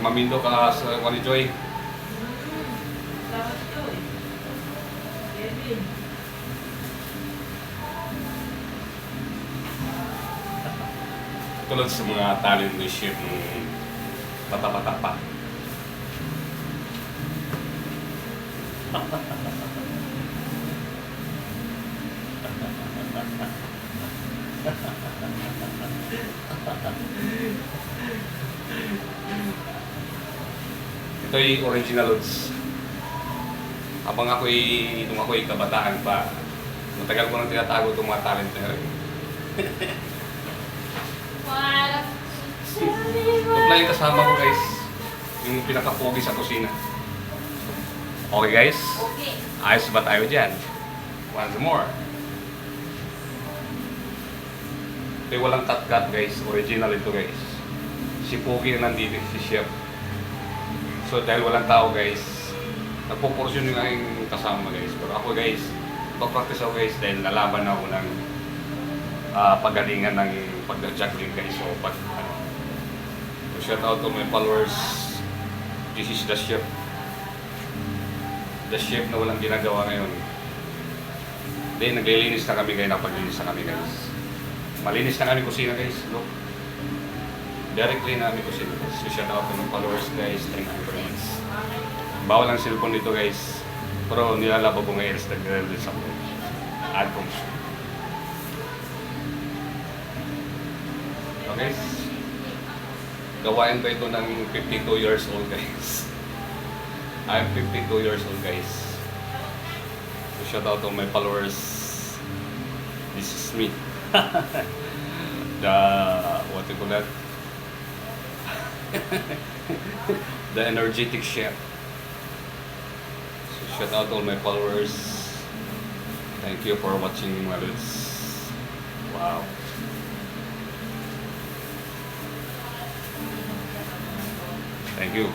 mamindo ka sa Wani Joy. Salamat ko eh. Kevin. Tulad sa mga talent ni Chef bata-bata pa. Ito yung original Lods. Nung ako'y kabataan pa, matagal ko nang tinatago itong mga talent na rin. Ito na yung kasama ko guys, yung pinaka-pogi sa kusina. Okay guys, Okay. ayos ba tayo dyan? Once more. Ito yung walang cut-cut guys, original ito guys. Si Pogi na nandito, si Chef. So dahil walang tao guys, nagpo-portion yung aking kasama guys. Pero ako guys, papractice ako guys dahil nalaban ako ng pagalingan ng pag-juggling guys. So shout out to my followers. This is the Chef. The Chef na walang ginagawa ngayon. Then naglilinis na kami guys, napaglinis na kami guys. Malinis na kami kusina guys. Look. Directly na kami kusina guys. So shout out to my followers guys. Thank you very much. Bawal ang cellphone dito guys. Pero nilalaba ko ngayon sa nag-release ako. Albums. Okay? Gawain ba ito ng 52 years old guys? I'm 52 years old guys. So shout out to my followers. This is me. What do you call that? The energetic chef. So shout out to all my followers. Thank you for watching my videos. Wow. Thank you.